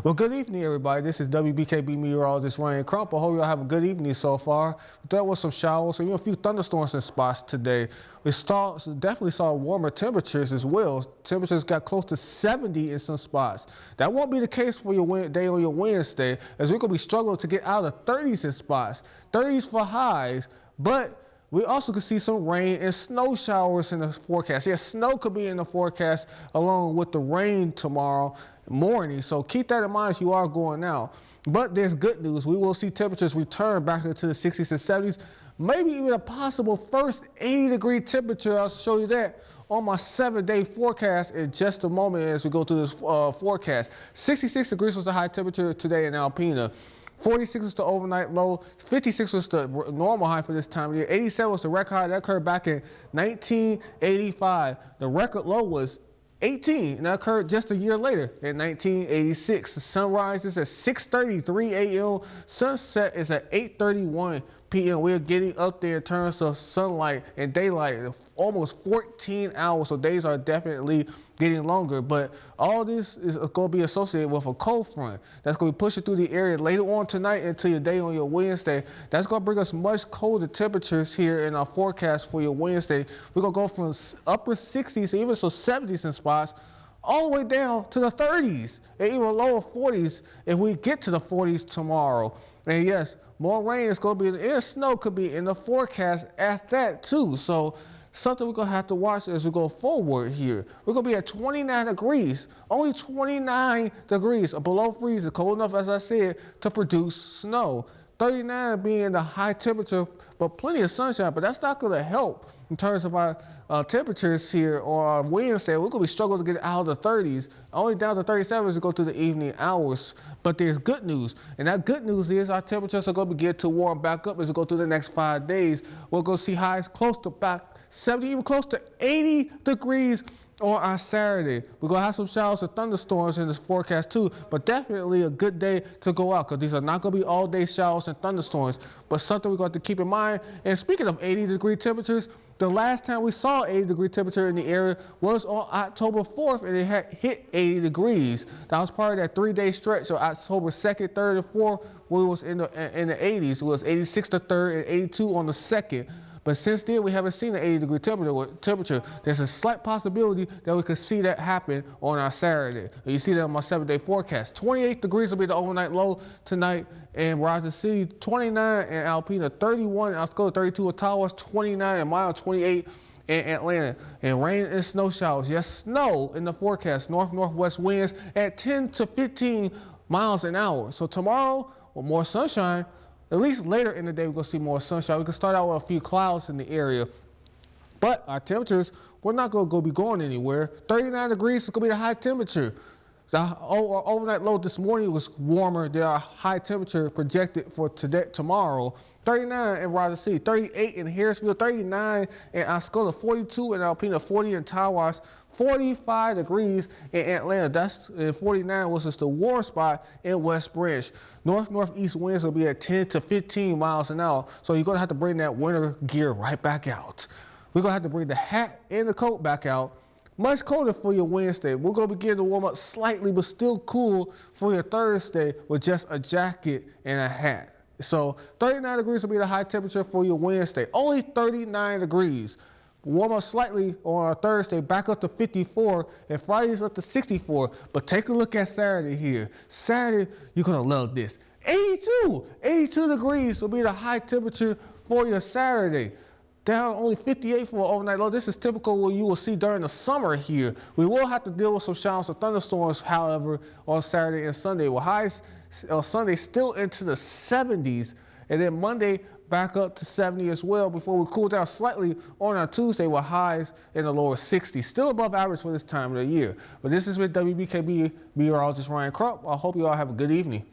Well, good evening, everybody. This is WBKB Meteorologist Ryan Crump. I hope y'all have a good evening so far. There was some showers and a few thunderstorms in spots today. We definitely saw warmer temperatures as well. Temperatures got close to 70 in some spots. That won't be the case for your day on your Wednesday, as we're going to be struggling to get out of 30s in spots. 30s for highs, but we also could see some rain and snow showers in the forecast. Yes, snow could be in the forecast along with the rain tomorrow morning. So keep that in mind as you are going out. But there's good news. We will see temperatures return back into the 60s and 70s. Maybe even a possible first 80-degree temperature. I'll show you that on my 7-day forecast in just a moment as we go through this forecast. 66 degrees was the high temperature today in Alpena. 46 was the overnight low, 56 was the normal high for this time of year, 87 was the record high. That occurred back in 1985. The record low was 18, and that occurred just a year later in 1986. The sunrise is at 6:33 a.m. Sunset is at 8:31 p.m. We're getting up there in terms of sunlight and daylight, almost 14 hours. So days are definitely getting longer. But all this is going to be associated with a cold front that's going to be pushing through the area later on tonight into your day on your Wednesday. That's going to bring us much colder temperatures here in our forecast for your Wednesday. We're going to go from upper 60s, even so 70s in spots, all the way down to the 30s and even lower 40s if we get to the 40s tomorrow. And yes, more rain is going to be, and snow could be in the forecast at that too. So something we're going to have to watch as we go forward here. We're going to be at 29 degrees, only 29 degrees below freezing, cold enough, as I said, to produce snow. 39 being the high temperature, but plenty of sunshine, but that's not going to help in terms of our temperatures here on Wednesday. We're going to be struggling to get out of the 30s, only down to 37 as we go through the evening hours. But there's good news, and that good news is our temperatures are going to begin to warm back up as we go through the next 5 days. We're going to see highs close to back 70, even close to 80 degrees on our Saturday. We're going to have some showers and thunderstorms in this forecast too, but definitely a good day to go out because these are not going to be all day showers and thunderstorms, but something we're going to keep in mind. And speaking of 80-degree temperatures, the last time we saw 80-degree temperature in the area was on October 4th, and it had hit 80 degrees. That was part of that 3-day stretch. So October 2nd, 3rd, and 4th, we was in the 80s. It was 86 the 3rd and 82 on the 2nd. But since then, we haven't seen an 80-degree temperature. There's a slight possibility that we could see that happen on our Saturday. You see that on my 7-day forecast. 28 degrees will be the overnight low tonight in Rising City, 29 in Alpena, 31 in Osceola, 32 in Tawas, 29 in Mile, 28 in Atlanta. And rain and snow showers. Yes, snow in the forecast. North-northwest winds at 10 to 15 miles an hour. So tomorrow, with more sunshine, at least later in the day, we're going to see more sunshine. We can start out with a few clouds in the area. But our temperatures, we're not going to be going anywhere. 39 degrees is going to be the high temperature. The overnight low this morning was warmer than our high temperature projected for tomorrow. 39 in Rising City, 38 in Harrisville, 39 in Osceola, 42 in Alpena, 40 in Tawas, 45 degrees in Atlanta. That's 49 was just the warm spot in West Branch. North-northeast winds will be at 10 to 15 miles an hour. So you're going to have to bring that winter gear right back out. We're going to have to bring the hat and the coat back out. Much colder for your Wednesday. We're going to begin to warm up slightly, but still cool for your Thursday with just a jacket and a hat. So 39 degrees will be the high temperature for your Wednesday. Only 39 degrees. Warm up slightly on our Thursday, back up to 54, and Friday's up to 64. But take a look at Saturday here. Saturday, you're going to love this. 82 degrees will be the high temperature for your Saturday. Down only 58 for an overnight low. This is typical what you will see during the summer here. We will have to deal with some showers and thunderstorms, however, on Saturday and Sunday. With highs on Sunday still into the 70s, and then Monday back up to 70 as well before we cool down slightly on our Tuesday with highs in the lower 60s. Still above average for this time of the year. But this is with WBKB Meteorologist Ryan Crump. I hope you all have a good evening.